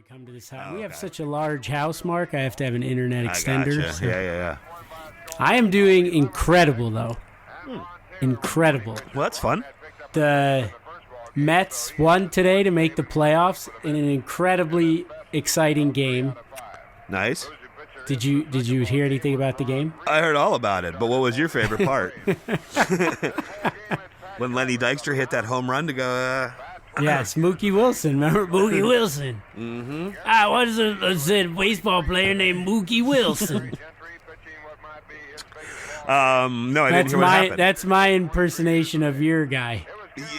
to come to this house. We have such a large house, Mark. I have to have an internet extender. Gotcha. So. Yeah. I am doing incredible, though. Incredible. Well, that's fun. The Mets won today to make the playoffs in an incredibly exciting game. Nice. Did you hear anything about the game? I heard all about it, but what was your favorite part? When Lenny Dykstra hit that home run to go... Yes, Mookie Wilson. Remember Mookie Wilson? Mm-hmm. I was a baseball player named Mookie Wilson. No, I didn't hear what happened. That's my impersonation of your guy.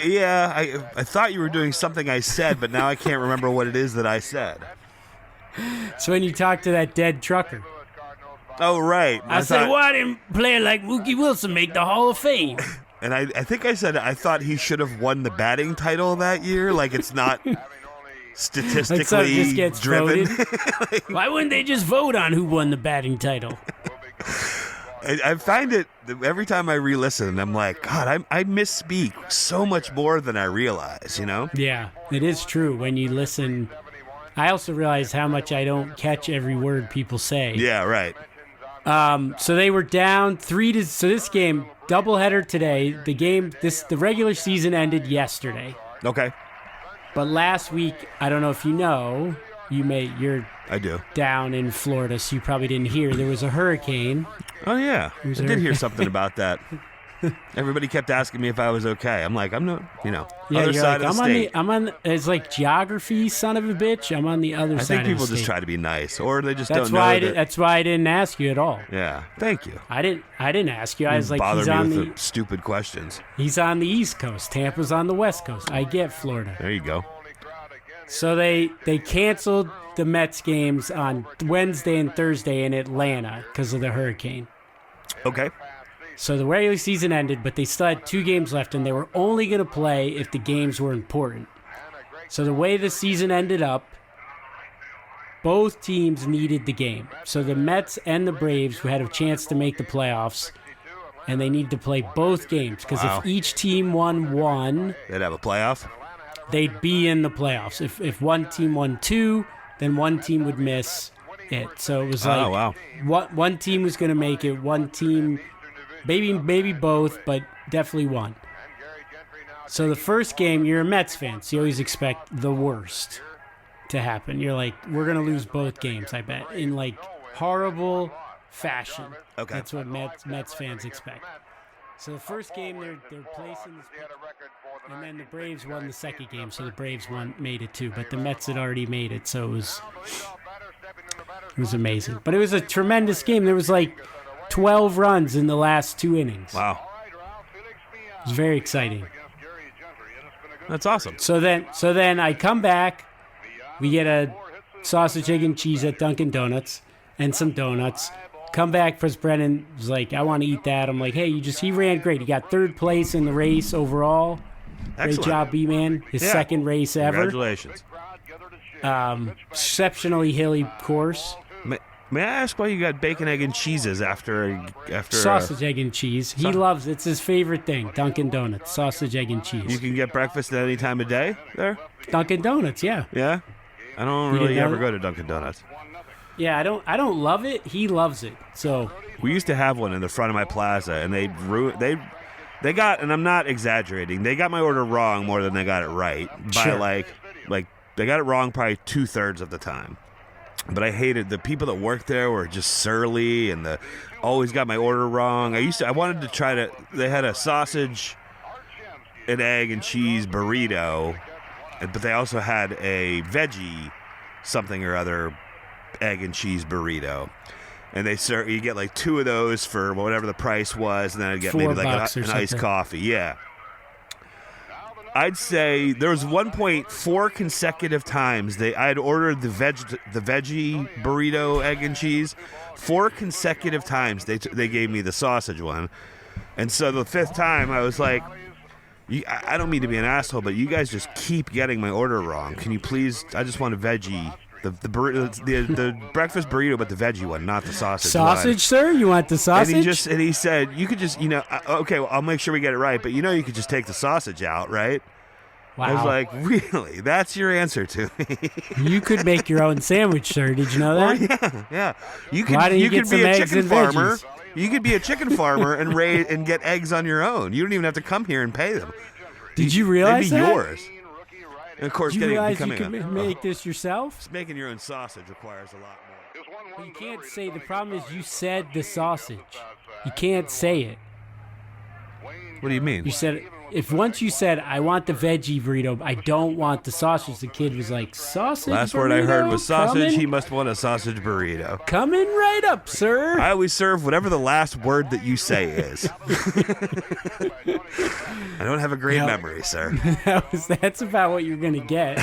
Yeah, I thought you were doing something I said, but now I can't remember what it is that I said. So when you talk to that dead trucker. Oh, right. I said, why didn't a player like Mookie Wilson make the Hall of Fame? And I think I said I thought he should have won the batting title that year. Like, it's not statistically just gets driven. Voted. Why wouldn't they just vote on who won the batting title? I find it every time I re-listen, I'm like, God, I misspeak so much more than I realize, you know? Yeah, it is true. When you listen, I also realize how much I don't catch every word people say. Yeah, right. So they were down 3-0. So this game, doubleheader today. The regular season ended yesterday. Okay. But last week, I don't know if you know, I do. Down in Florida, so you probably didn't hear. There was a hurricane. Oh, yeah. I did hear something about that. Everybody kept asking me if I was okay. I'm like, I'm not, Yeah, other side like, of the state. It's like geography, son of a bitch. I'm on the other side of the state. I think people just try to be nice, or they just that's don't why know. That's why I didn't ask you at all. Yeah, thank you. I didn't ask you. I was like, he's on the stupid questions. He's on the East Coast. Tampa's on the West Coast. I get Florida. There you go. So they canceled the Mets games on Wednesday and Thursday in Atlanta because of the hurricane. Okay. So the regular season ended, but they still had 2 games left, and they were only going to play if the games were important. So the way the season ended up, both teams needed the game. So the Mets and the Braves who had a chance to make the playoffs, and they needed to play both games because if each team won one, they'd have a playoff. They'd be in the playoffs. If one team won 2, then one team would miss it. So it was like one team was going to make it, one team, maybe both, but definitely one. So the first game, you're a Mets fan, so you always expect the worst to happen. You're like, we're going to lose both games, I bet, in like horrible fashion. Okay. That's what Mets fans expect. So the first game, they're placing this, and then the Braves won the second game, so the Braves made it too. But the Mets had already made it, so it was amazing. But it was a tremendous game. There was like 12 runs in the last 2 innings. Wow, it was very exciting. That's awesome. So then I come back. We get a sausage, egg, and cheese at Dunkin' Donuts and some donuts. Come back, because Brennan was like, I want to eat that. I'm like, hey, he ran great. He got 3rd place in the race overall. Excellent. Great job, B-Man. His second race ever. Congratulations. Exceptionally hilly course. May I ask why you got bacon, egg, and cheeses after sausage, egg, and cheese? He loves it. It's his favorite thing, Dunkin' Donuts, sausage, egg, and cheese. You can get breakfast at any time of day there? Dunkin' Donuts, yeah. Yeah? I don't really ever go to Dunkin' Donuts. Yeah, I don't love it. He loves it. So we used to have one in the front of my plaza, and they got, and I'm not exaggerating, they got my order wrong more than they got it right. Sure. By like they got it wrong probably 2/3 of the time. But I hated the people that worked there were just surly and always got my order wrong. I wanted to try to. They had a sausage, an egg and cheese burrito, but they also had a veggie something or other egg and cheese burrito. And you get like 2 of those for whatever the price was, and then I'd get maybe like an iced coffee. Yeah. I'd say there was 1.4 consecutive times I'd ordered the veggie burrito, egg and cheese. 4 consecutive times they gave me the sausage one, and so the 5th time I was like, I don't mean to be an asshole, but you guys just keep getting my order wrong. Can you please? I just want a veggie. The breakfast burrito, but the veggie one, not the sausage. Sausage, sir? You want the sausage? And he said, you could just, okay, well, I'll make sure we get it right, but you could just take the sausage out, right? Wow. I was like, really? That's your answer to me? You could make your own sandwich, sir. Did you know that? Yeah. Why don't you could get be some a eggs chicken and farmer. veggies? You could be a chicken farmer and get eggs on your own. You don't even have to come here and pay them. Did you realize They'd be that? yours. And of course, Did you realize you becoming could make this yourself? making your own sausage requires a lot more. But you can't say, the problem is you said the sausage. You can't say it. What do you mean? You said, if once you said, I want the veggie burrito, I don't want the sausage, the kid was like, sausage Last burrito? word I heard was sausage. Coming? He must want a sausage burrito. Coming right up, sir. I always serve whatever the last word that you say is. I don't have a great memory, sir. That's about what you're going to get.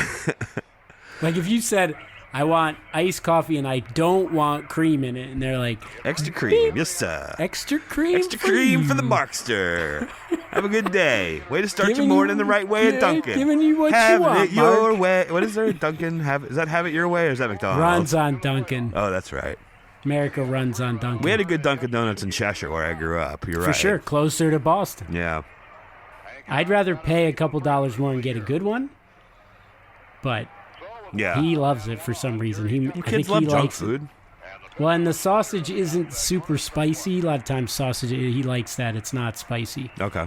Like if you said, I want iced coffee and I don't want cream in it, and they're like, Extra cream, yes sir. extra cream Extra cream for the Markster. Have a good day. Way to start your morning the right way at Dunkin'. Giving you what have you want, it your Mark. way. What is there? Dunkin'? Is that have it your way or is that McDonald's? Runs on Dunkin'. Oh, that's right. America runs on Dunkin'. We had a good Dunkin' Donuts in Cheshire where I grew up. You're right. For sure, closer to Boston. Yeah. I'd rather pay a couple dollars more and get a good one, but Yeah. he loves it for some reason. I think Kids he love junk likes food. it. Well, and the sausage isn't super spicy. A lot of times sausage, he likes that. It's not spicy. Okay.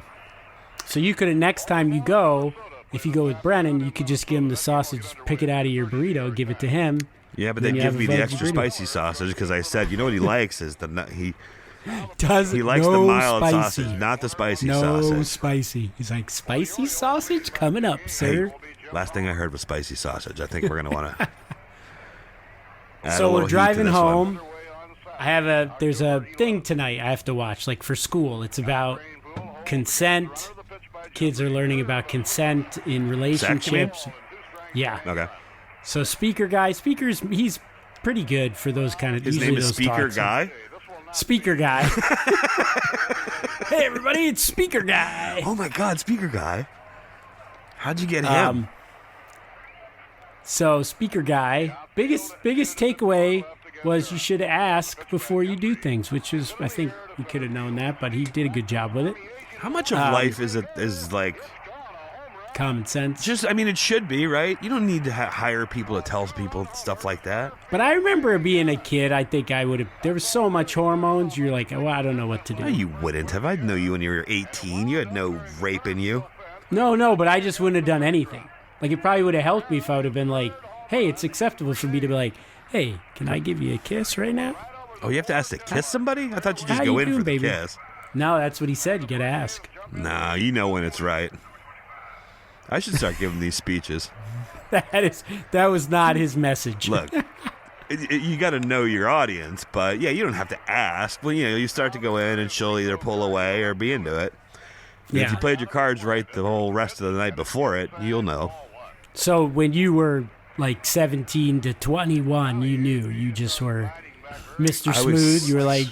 So you could, next time you go, if you go with Brennan, you could just give him the sausage, pick it out of your burrito, give it to him. Yeah, but Then they you give have me a the veggie extra burrito. spicy sausage because I said, you know what he likes is he Does likes the no mild spicy. sausage, not the spicy No sausage. spicy. He's like, spicy sausage coming up, sir. Hey, last thing I heard was spicy sausage. I think we're gonna want to. So we're driving home. There's a thing tonight I have to watch, like for school. It's about consent. Kids are learning about consent in relationships. Yeah. Okay. So he's pretty good for those kind of. His usually name is those Speaker talks. Guy. Speaker Guy. Hey everybody, it's Speaker Guy. Oh my God, Speaker Guy. How'd you get him? So Speaker Guy, biggest takeaway was you should ask before you do things, which is, I think we could have known that, but he did a good job with it. How much of life is like common sense? just? I mean, it should be, right? You don't need to hire people to tell people stuff like that. But I remember being a kid, I think I would have, there was so much hormones, you're like, well, I don't know what to do. No, you wouldn't have. I'd know you when you were 18. You had no rape in you. No, but I just wouldn't have done anything. Like, it probably would have helped me if I would have been like, hey, it's acceptable for me to be like, hey, can I give you a kiss right now? Oh, you have to ask to kiss somebody? I thought you just How go you in doing, for the baby? kiss. No, that's what he said. You got to ask. Nah, you know when it's right. I should start giving these speeches. That was not his message. Look, you got to know your audience, but yeah, you don't have to ask. Well, you start to go in and she'll either pull away or be into it. And Yeah. if you played your cards right the whole rest of the night before it, you'll know. So when you were like 17 to 21, you knew you just were Mr. Smooth. You were like,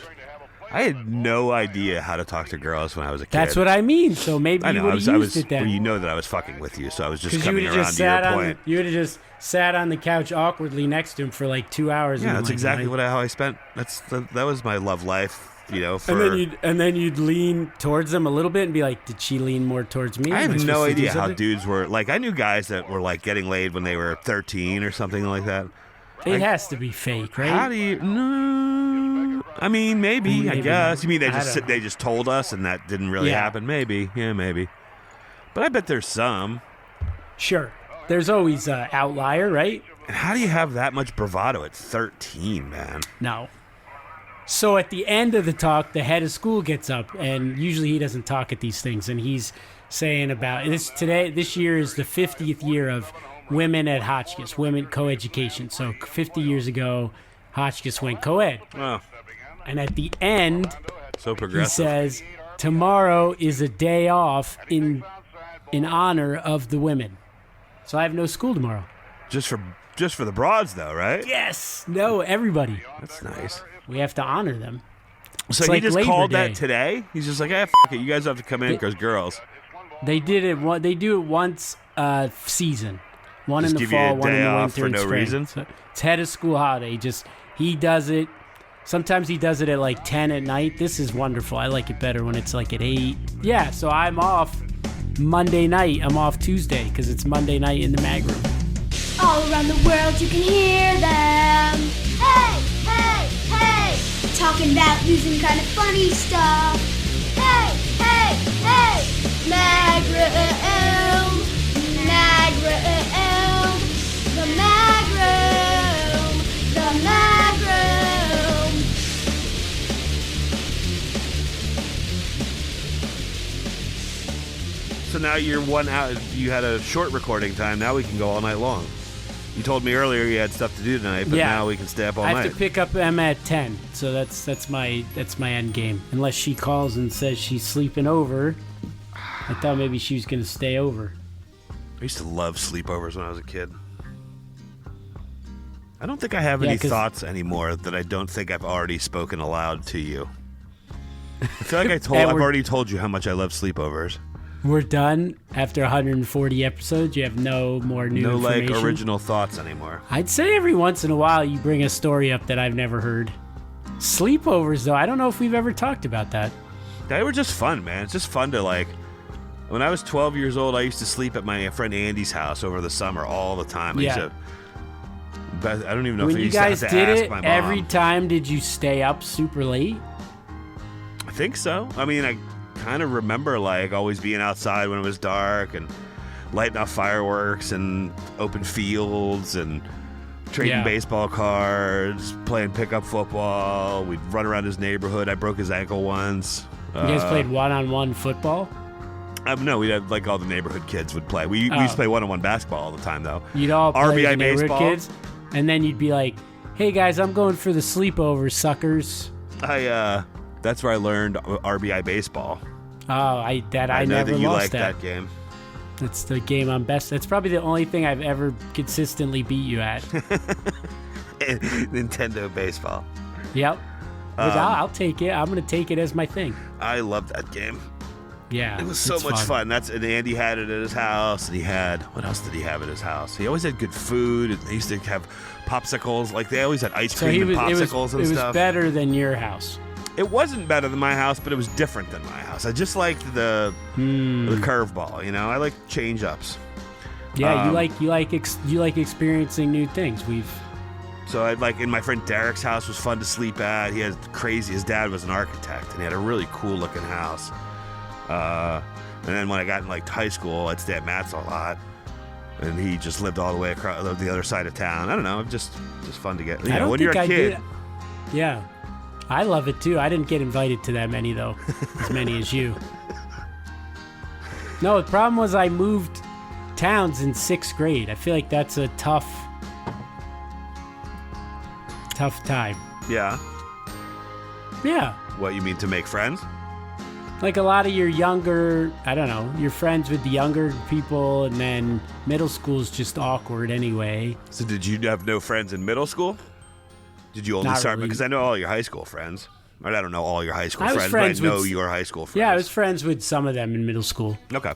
I had no idea how to talk to girls when I was a kid. that's what I mean. So maybe I you know. would have I used was. it then. Well, you know that I was fucking with you, so I was just Because you coming would have around just to your sat point. you would have just sat on the couch awkwardly next to him for like 2 hours. Yeah, and that's like, exactly how I spent. That was my love life. And then you'd lean towards them a little bit and be like, "Did she lean more towards me?" I Am have supposed no to do idea how something? dudes were. Like, I knew guys that were like getting laid when they were 13 or something like that. It has to be fake, right? How do you? No, I mean maybe. I Maybe guess. not. You mean I don't know. they just told us and that didn't really Yeah. happen? Maybe. Yeah, maybe. But I bet there's some. Sure. There's always an outlier, right? And how do you have that much bravado at 13, man? No. So at the end of the talk, the head of school gets up, and usually he doesn't talk at these things, and he's saying about this year is the 50th year of women at Hotchkiss, women co-education. So 50 years ago, Hotchkiss went co-ed. Oh, And at the end, so he progressive. says, tomorrow is a day off in honor of the women. So I have no school tomorrow. Just for the broads, though, right? Yes. No, everybody. That's nice. We have to honor them. So It's he like just Labor called Day. that today? He's just like, f it, you guys have to come in because girls. They did it. They do it once season. One Just in the give you fall, a one in day the off winter for and no spring. reason? So it's head of school holiday. He does it. Sometimes he does it at like 10 at night. This is wonderful. I like it better when it's like at 8. Yeah, so I'm off Monday night. I'm off Tuesday because it's Monday night in the mag room. All around the world you can hear them. Hey, hey, hey. Talking about losing kind of funny stuff. Hey, hey, hey. Mag room. Mag room. The mag room. The mag room. So now you're 1 hour. You had a short recording time. Now we can go all night long. You told me earlier you had stuff to do tonight, but now we can stay up all night. I have to pick up Emma at 10, so that's my end game. Unless she calls and says she's sleeping over. I thought maybe she was going to stay over. I used to love sleepovers when I was a kid. I don't think I have any thoughts anymore that I don't think I've already spoken aloud to you. I feel like I've already told you how much I love sleepovers. We're done after 140 episodes. You have no more new information. No, like, original thoughts anymore. I'd say every once in a while you bring a story up that I've never heard. Sleepovers, though, I don't know if we've ever talked about that. They were just fun, man. It's just fun to, like... When I was 12 years old, I used to sleep at my friend Andy's house over the summer all the time. I don't even know if I used to have to ask my mom. When you guys did it, every time did you stay up super late? I think so. I mean, I kind of remember like always being outside when it was dark and lighting off fireworks and open fields and trading baseball cards, playing pickup football. We'd run around his neighborhood. I broke his ankle once. You guys played one-on-one football? No, we'd have like all the neighborhood kids would play. We used to play one-on-one basketball all the time though. You'd all play RBI with the neighborhood baseball. Kids, and then you'd be like, "Hey guys, I'm going for the sleepover, suckers." That's where I learned RBI baseball. Oh, I know never that you lost like that game. That's the game I'm best. That's probably the only thing I've ever consistently beat you at. Nintendo baseball. Yep. I'll take it. I'm going to take it as my thing. I love that game. Yeah. It was so much fun. And Andy had it at his house, and what else did he have at his house? He always had good food, and they used to have popsicles. Like, they always had ice cream and popsicles and stuff. It was better than your house. It wasn't better than my house, but it was different than my house. I just liked the curveball, you know? I like change-ups. Yeah, you like experiencing new things. So I'd like, in my friend Derek's house was fun to sleep at. He had his dad was an architect, and he had a really cool-looking house. And then when I got in like high school, I'd stay at Matt's a lot, and he just lived all the way across the other side of town. I don't know, just fun to get. When you're a kid. Yeah, I love it too. I didn't get invited to that many though, as many as you. No, the problem was I moved towns in 6th grade. I feel like that's a tough time. Yeah. Yeah. What, you mean to make friends? Like a lot of your younger, I don't know, you're friends with the younger people, and then middle school's just awkward anyway. So did you have no friends in middle school? Did you only start? Because I know all your high school friends. I don't know all your high school friends, but I know your high school friends. Yeah, I was friends with some of them in middle school. Okay.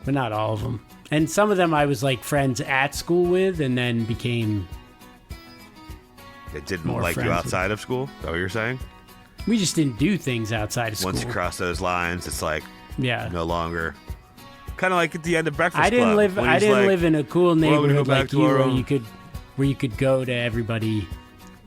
But not all of them. And some of them I was like friends at school with, and then became... They didn't like you outside of school? Is that what you're saying? We just didn't do things outside of school. Once you cross those lines, it's like no longer. Kind of like at the end of Breakfast Club. I didn't live in a cool neighborhood like you, where you could go to everybody.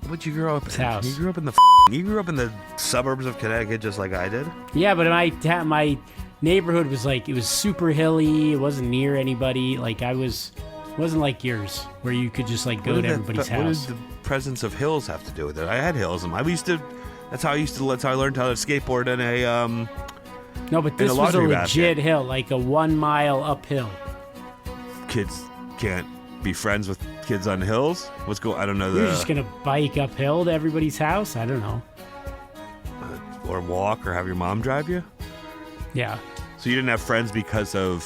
What'd you grow up in? House. You grew up in the suburbs of Connecticut, just like I did. Yeah, but my neighborhood was like, it was super hilly. It wasn't near anybody. Like it wasn't like yours, where you could just like go to everybody's house. What did the presence of hills have to do with it? I had hills, and that's how I learned how to skateboard in a. No, but this was a legit hill, like a 1 mile uphill. Kids can't be friends with kids on hills. I don't know. You're just gonna bike uphill to everybody's house? I don't know. Or walk, or have your mom drive you? Yeah. So you didn't have friends because of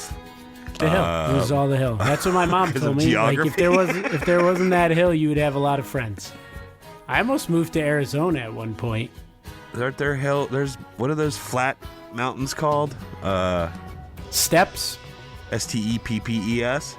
the hill. It was all the hill. That's what my mom told me. Geography? Like if there wasn't that hill, you would have a lot of friends. I almost moved to Arizona at one point. Aren't there what are those flat mountains called? Steps? Steppes?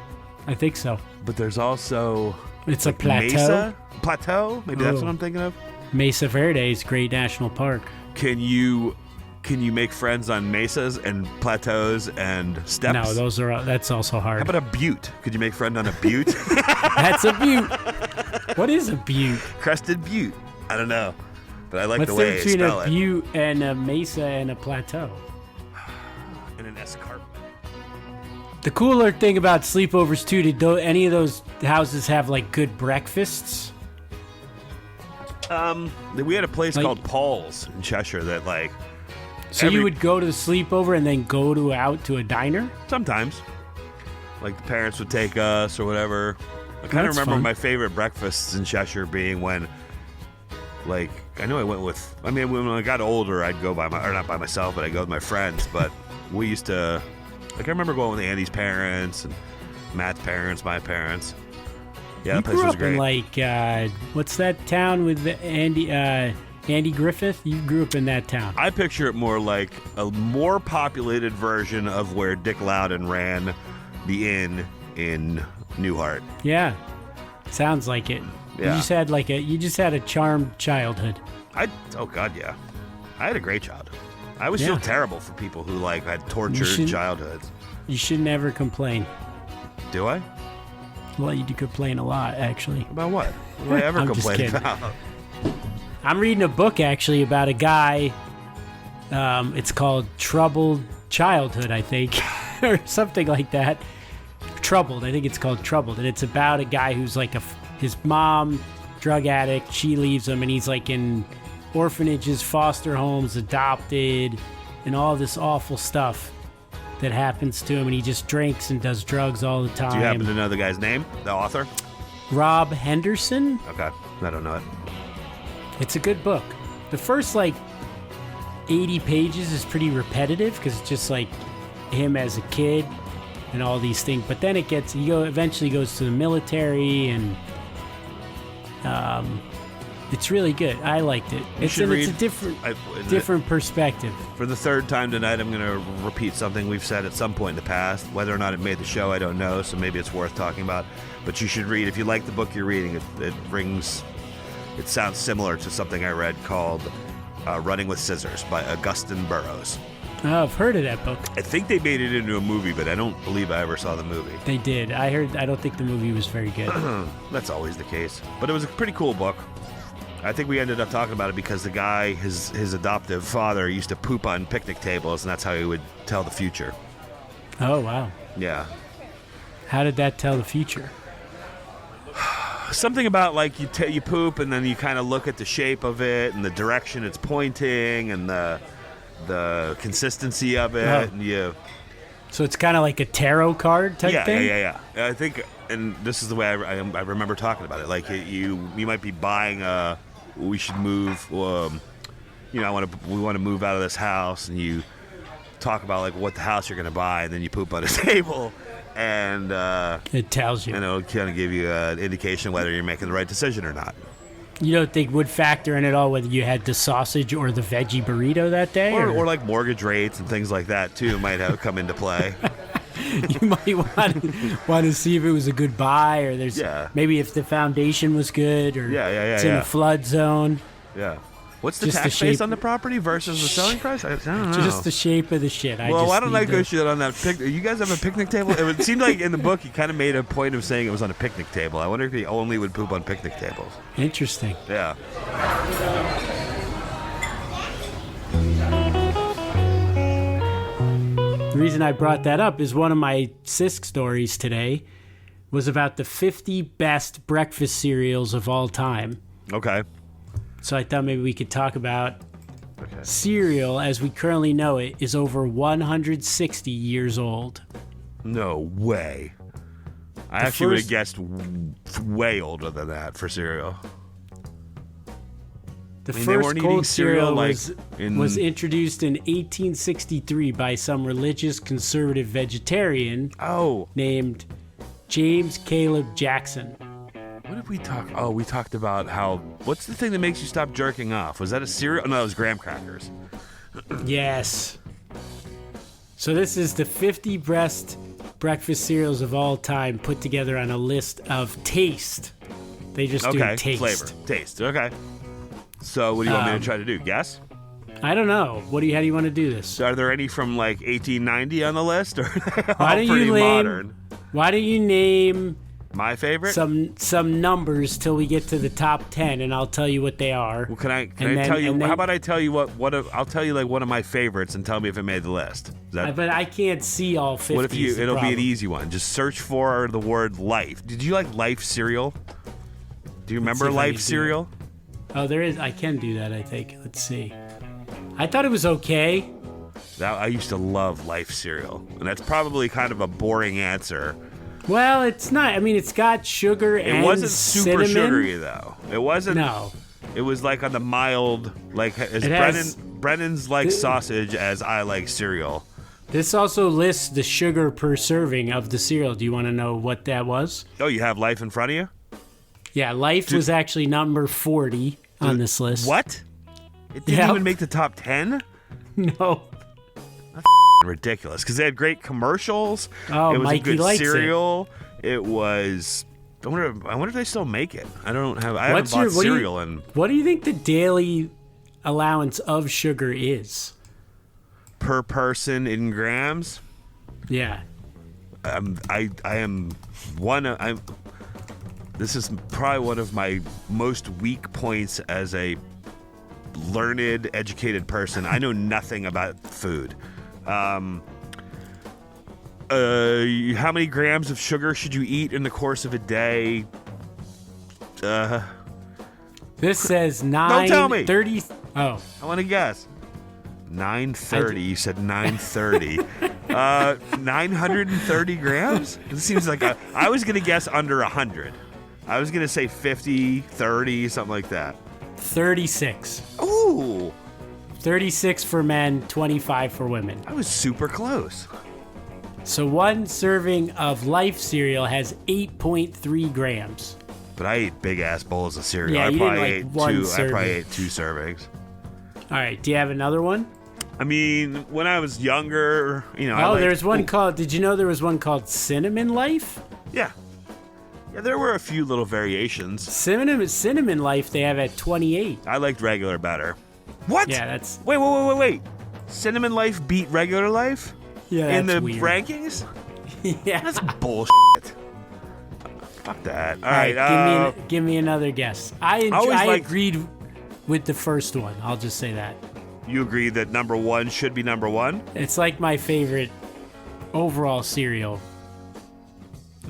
I think so. But there's also... It's like a plateau. Mesa? Plateau? Maybe that's what I'm thinking of? Mesa Verde is a great national park. Can you can you make friends on mesas and plateaus and steps? No, that's also hard. How about a butte? Could you make friend on a butte? That's a butte. What is a butte? Crested butte. I don't know, but I like What's the way the they difference spell between a it. butte and a mesa and a plateau? And an escarpment. The cooler thing about sleepovers too, did any of those houses have like good breakfasts? We had a place called Paul's in Cheshire that like. So you would go to the sleepover and then go out to a diner? Sometimes. Like the parents would take us or whatever. I kind of remember my favorite breakfasts in Cheshire being when, like, I know I went with, I mean, when I got older, I'd go not by myself, but I'd go with my friends. But we used to, like, I remember going with Andy's parents and Matt's parents, my parents. Yeah, that place was great. You grew up in, like, what's that town with Andy Griffith? You grew up in that town. I picture it more like a more populated version of where Dick Loudon ran the inn in Newhart. Yeah, sounds like it. Yeah. You just had a charmed childhood. Oh God, yeah. I had a great childhood. I always feel terrible for people who like had tortured childhoods. You should never complain. Do I? Well, you do complain a lot, actually. About what? What do I ever complain about? I'm reading a book actually about a guy. It's called Troubled Childhood, I think, or something like that. Troubled, I think it's called Troubled, and it's about a guy who's like his mom, drug addict. She leaves him, and he's like in orphanages, foster homes, adopted, and all this awful stuff that happens to him. And he just drinks and does drugs all the time. Do you happen to know the guy's name, the author? Rob Henderson. Okay, I don't know it. It's a good book. The first like 80 pages is pretty repetitive because it's just like him as a kid and all these things. But then eventually goes to the military, and it's really good. I liked it. It's a different perspective. For the third time tonight, I'm going to repeat something we've said at some point in the past. Whether or not it made the show, I don't know. So maybe it's worth talking about. But you should read. If you like the book you're reading, it sounds similar to something I read called Running with Scissors by Augustin Burroughs. Oh, I've heard of that book. I think they made it into a movie, but I don't believe I ever saw the movie. They did. I don't think the movie was very good. That's always the case. But it was a pretty cool book. I think we ended up talking about it because the guy, his adoptive father, used to poop on picnic tables, and that's how he would tell the future. Oh, wow. Yeah. How did that tell the future? Something about like you poop, and then you kind of look at the shape of it and the direction it's pointing and the consistency of it. Oh. And So it's kind of like a tarot card type thing? Yeah. I think, and this is the way I remember talking about it. Like you might be buying we should move. We want to move out of this house, and you talk about like what the house you're going to buy, and then you poop on a table, and it tells you, and it'll kind of give you an indication whether you're making the right decision or not. You don't think would factor in at all whether you had the sausage or the veggie burrito that day, or like mortgage rates and things like that too might have come into play. You might want to see if it was a good buy, or maybe if the foundation was good, or it's in a flood zone. Yeah. What's the tax base on the property versus the selling price? I don't know. Just the shape of the shit. Why don't I go shit on that picnic? You guys have a picnic table? It seemed like in the book he kind of made a point of saying it was on a picnic table. I wonder if he only would poop on picnic tables. Interesting. Yeah. The reason I brought that up is one of my Sisk stories today was about the 50 best breakfast cereals of all time. Okay. So I thought maybe we could talk about cereal as we currently know it is over 160 years old. No way. I actually would have guessed way older than that for cereal. The first cold cereal was introduced in 1863 by some religious conservative vegetarian named James Caleb Jackson. What did we talk? Oh, we talked about what's the thing that makes you stop jerking off? Was that a cereal? No, it was graham crackers. Yes. So this is the 50 best breakfast cereals of all time put together on a list of taste. They just do taste. Flavor. Taste. Okay. So what do you want me to try to do? Guess? I don't know. How do you want to do this? So are there any from like 1890 on the list, or are they all Why don't pretty you name? modern? Why don't you name My favorite? some numbers till we get to the top 10, and I'll tell you what they are. Well, can I tell you? How about I tell you I'll tell you like one of my favorites and tell me if it made the list. But I can't see all 50. What if it'll be an easy one. Just search for the word life. Did you like Life cereal? Do you remember Life cereal? Oh, there is. I can do that, I think. Let's see. I thought it was okay. I used to love Life cereal, and that's probably kind of a boring answer. Well, it's not. I mean, it's got sugar and cinnamon. It wasn't super sugary, though. It wasn't. No. It was like on the mild, like as Brennan's like sausage as I like cereal. This also lists the sugar per serving of the cereal. Do you want to know what that was? Oh, you have Life in front of you? Yeah, Life was actually number 40 on this list. What? It didn't even make the top 10? No. That's ridiculous, because they had great commercials. Oh, it was Mikey a good likes cereal. It was. I wonder if they still make it. I haven't bought cereal in. What do you think the daily allowance of sugar is? Per person in grams? Yeah. This is probably one of my most weak points as a learned, educated person. I know nothing about food. How many grams of sugar should you eat in the course of a day? This says 9. Don't tell me. 30. Oh. I want to guess. 930. You said 930. 930 grams? This seems like I was going to guess under 100. I was going to say 50, 30, something like that. 36. Ooh. 36 for men, 25 for women. I was super close. So one serving of Life cereal has 8.3 grams. But I ate big-ass bowls of cereal. Yeah, I you probably didn't like one serving. I probably ate 2 servings. All right, do you have another one? I mean, when I was younger, there's one called, did you know there was one called Cinnamon Life? Yeah. Yeah, there were a few little variations. Cinnamon Life they have at 28. I liked regular better. What? Yeah, that's... Wait. Cinnamon Life beat regular life? Yeah, that's in the weird. rankings? Yeah. That's bullshit. Fuck that. All right. Give me another guess. I agreed with the first one. I'll just say that. You agree that number 1 should be number 1? It's like my favorite overall cereal.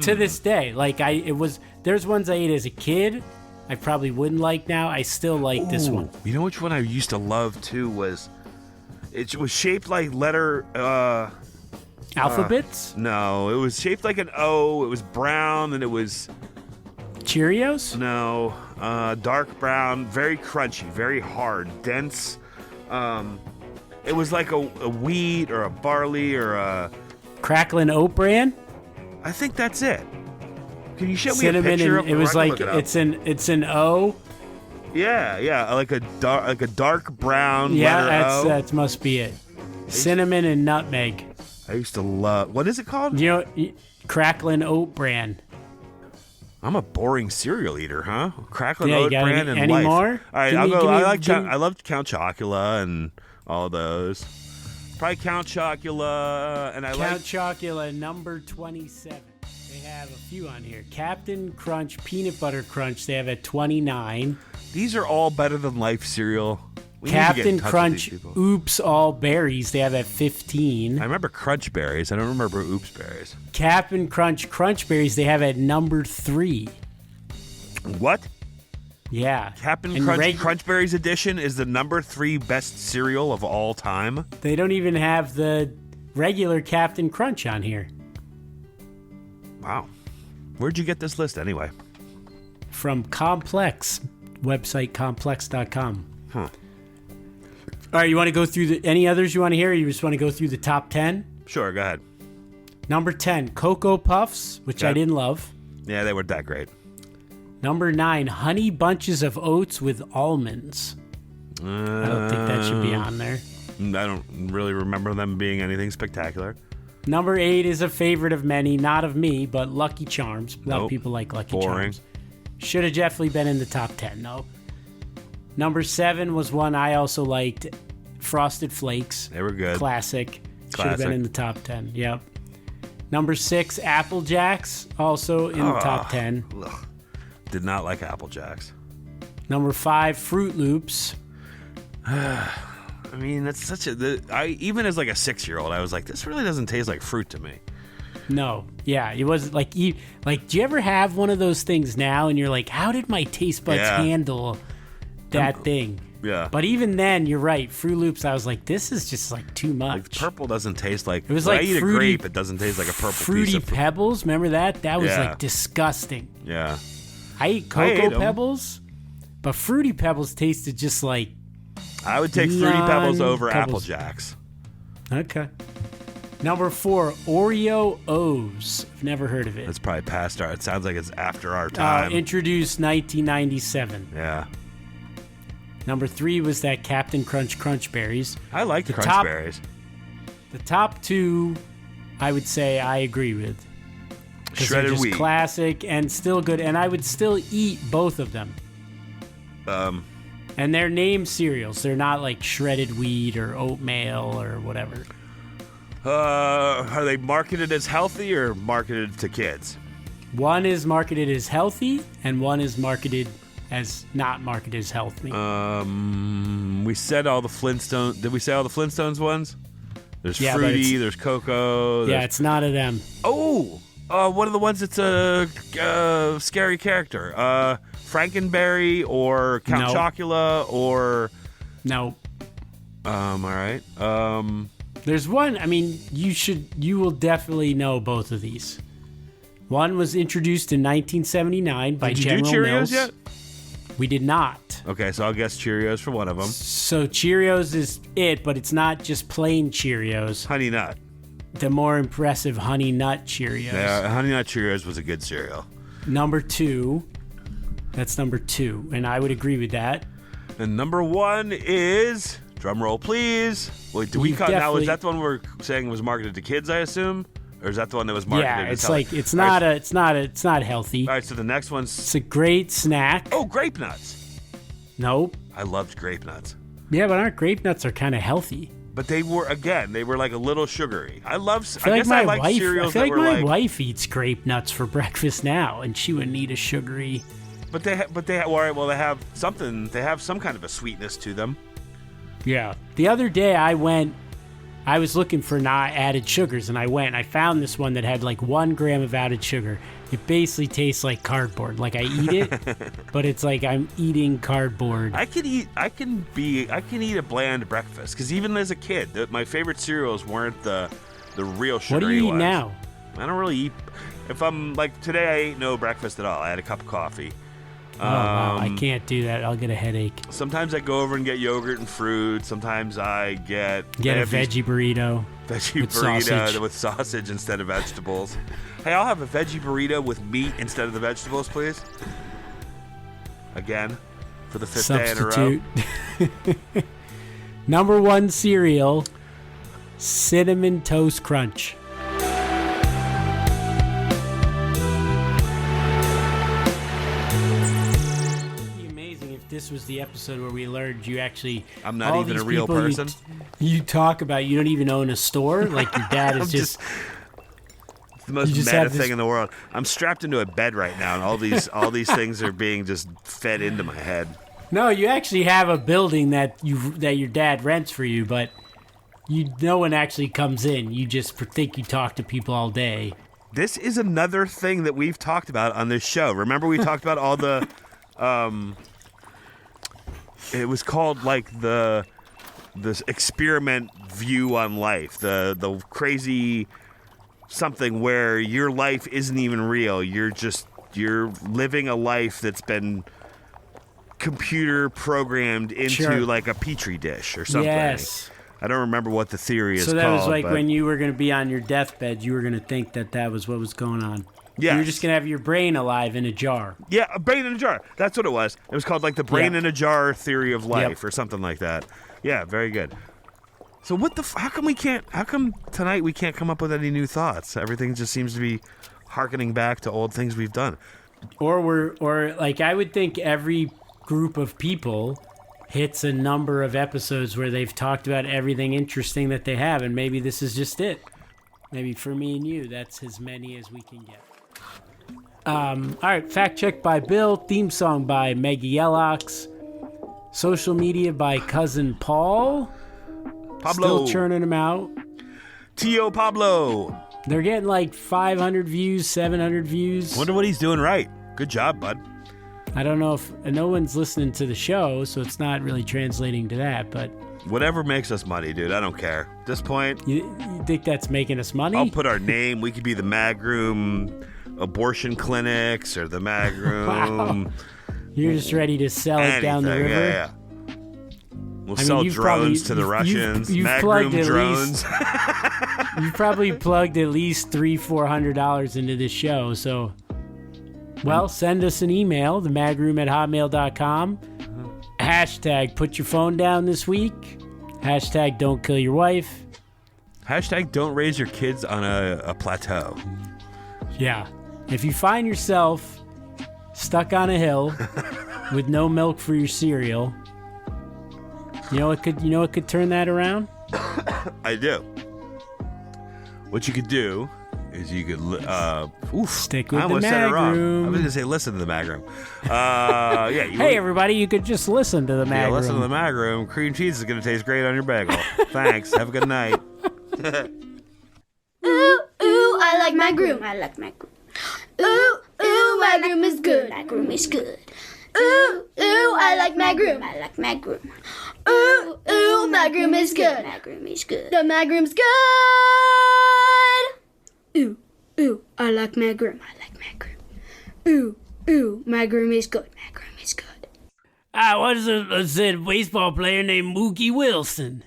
To this day, there's ones I ate as a kid I probably wouldn't like now. I still like this one. You know which one I used to love too it was shaped like letter Alphabets? No, it was shaped like an O. It was brown and it was Cheerios? No, dark brown, very crunchy, very hard, dense. It was like a wheat or a barley or a Cracklin' Oat Bran? I think that's it. Can you show Cinnamon me a picture of it? It was like it's an O. Yeah, like a dark brown letter O. That must be it. Cinnamon and nutmeg. I used to love. What is it called? Cracklin' Oat Bran. I'm a boring cereal eater, huh? Cracklin' Oat Bran and any Life. more? All right, I'll go. I loved Count Chocula and all those. Probably Count Chocula, and Count Chocula number 27. They have a few on here. Captain Crunch Peanut Butter Crunch. They have at 29. These are all better than Life cereal. Captain Crunch Oops All Berries. They have at 15. I remember Crunch Berries. I don't remember Oops Berries. Captain Crunch Crunch Berries. They have at number 3. What? Yeah. Captain Crunch Crunch Berries edition is the number 3 best cereal of all time. They don't even have the regular Captain Crunch on here. Wow. Where'd you get this list anyway? From Complex. Website complex.com. Huh. All right, you want to go through any others you want to hear, or you just want to go through the top 10? Sure, go ahead. Number 10, Cocoa Puffs, which I didn't love. Yeah, they weren't that great. Number 9, Honey Bunches of Oats with Almonds. I don't think that should be on there. I don't really remember them being anything spectacular. Number 8 is a favorite of many, not of me, but Lucky Charms. A lot of people like Lucky Charms. Should have definitely been in the top 10, no. Number 7 was one I also liked, Frosted Flakes. They were good. Classic. Should have been in the top 10. Yep. Number 6, Apple Jacks, also in the top 10. Ugh. Did not like Apple Jacks. Number 5, Fruit Loops. I mean, that's such a... even as like a 6-year-old, I was like, this really doesn't taste like fruit to me. No. Yeah, it wasn't like... do you ever have one of those things now and you're like, how did my taste buds handle that thing? Yeah. But even then, you're right. Fruit Loops, I was like, this is just like too much. Like, purple doesn't taste like... It was when like I eat fruity, a grape, it doesn't taste like a purple Fruity piece of fruit. Pebbles, remember that? That was like disgusting. Yeah. I ate Cocoa Pebbles, but Fruity Pebbles tasted just like... I would take Fruity Pebbles over Apple Jacks. Okay. Number 4, Oreo O's. I've never heard of it. It's probably past our... It sounds like it's after our time. Introduced 1997. Yeah. Number 3 was that Captain Crunch Berries. I like the Crunch Berries. The top 2, I would say I agree with. Shredded they're just wheat. Classic and still good, and I would still eat both of them. And they're named cereals. They're not like shredded wheat or oatmeal or whatever. Are they marketed as healthy or marketed to kids? One is marketed as healthy, and one is marketed as not marketed as healthy. We said all the Flintstones. Did we say all the Flintstones ones? There's Fruity, there's Cocoa. Yeah, it's not of them. Oh, one of the ones that's a scary character. Frankenberry or Count Chocula or... No. All right. There's one, I mean, you will definitely know both of these. One was introduced in 1979 by General Did you do Cheerios Mills. yet? We did not. Okay, so I'll guess Cheerios for one of them. So Cheerios is it, but it's not just plain Cheerios. Honey Nut. The more impressive Honey Nut Cheerios. Yeah, Honey Nut Cheerios was a good cereal. Number 2. That's number 2, and I would agree with that. And number 1 is... Drum roll, please. Wait, do we cut now? Is that the one we're saying was marketed to kids, I assume? Or is that the one that was marketed to it's like it's not healthy. All right, so the next one's... It's a great snack. Oh, Grape Nuts. Nope. I loved Grape Nuts. Yeah, but aren't Grape Nuts are kind of healthy? But they were like a little sugary. I like cereals that were my wife eats Grape Nuts for breakfast now, and she wouldn't eat a sugary. But they have something. They have some kind of a sweetness to them. Yeah. The other day I was looking for not added sugars, and I found this one that had like 1 gram of added sugar. It basically tastes like cardboard. Like I eat it, but it's like I'm eating cardboard. I can eat a bland breakfast, because even as a kid, my favorite cereals weren't the real sugary ones. What do you eat ones. now? I don't really eat. If I'm like today, I ate no breakfast at all. I had a cup of coffee. Wow. I can't do that. I'll get a headache. Sometimes I go over and get yogurt and fruit. Sometimes I get a veggie burrito. With sausage instead of vegetables. Hey, I'll have a veggie burrito with meat instead of the vegetables, please. Again, for the 5th day in a row. Number 1 cereal, Cinnamon Toast Crunch. This was the episode where we learned you actually... I'm not even a real person. You talk about you don't even own a store. Like your dad is just... It's the most meta thing in the world. I'm strapped into a bed right now, and all these things are being just fed into my head. No, you actually have a building that your dad rents for you, but no one actually comes in. You just think you talk to people all day. This is another thing that we've talked about on this show. Remember we talked about all the... It was called like this experiment view on life, the crazy something where your life isn't even real. You're living a life that's been computer programmed into like a petri dish or something. Yes. I don't remember what the theory is called. So that was like when you were going to be on your deathbed, you were going to think that was what was going on. Yeah, you're just going to have your brain alive in a jar. Yeah, a brain in a jar. That's what it was. It was called like the brain in a jar theory of life or something like that. Yeah, very good. So how come tonight we can't come up with any new thoughts? Everything just seems to be hearkening back to old things we've done. Or like I would think every group of people hits a number of episodes where they've talked about everything interesting that they have, and maybe this is just it. Maybe for me and you, that's as many as we can get. All right, fact check by Bill, theme song by Maggie Yellox, social media by Cousin Paul. Pablo. Still churning them out. Tio Pablo. They're getting like 500 views, 700 views. Wonder what he's doing right. Good job, bud. I don't know if no one's listening to the show, so it's not really translating to that, but whatever makes us money, dude. I don't care. At this point, you think that's making us money? I'll put our name. We could be the Mag Room Abortion Clinics or the Mag Room. Wow. You're just ready to sell it down the river? Yeah. We'll sell drones to the Russians. You've Mag plugged Room at drones. You've probably plugged at least $300-400 into this show, so... Well, send us an email, themagroom@hotmail.com. Hashtag put your phone down this week. Hashtag don't kill your wife. Hashtag don't raise your kids on a plateau. Yeah. If you find yourself stuck on a hill with no milk for your cereal, you know what could turn that around? I do. What you could do is you could stick with the Mag Room. I was gonna say listen to the Mag Room. Hey everybody, you could just listen to the Mag Room. Listen to the Mag Room. Cream cheese is gonna taste great on your bagel. Thanks. Have a good night. Ooh, ooh, I like Mag Room. I like Mag Room. Ooh, ooh, Mag Room is good. Mag Room is good. Ooh, ooh, I like Mag Room. I like Mag Room. Ooh, ooh, Mag Room is good. Mag Room is good. The Mag Room's good. Ooh, ooh, I like Mag Room. I like Mag Room. Ooh, ooh, Mag Room is good. Mag Room is good. I was a baseball player named Mookie Wilson.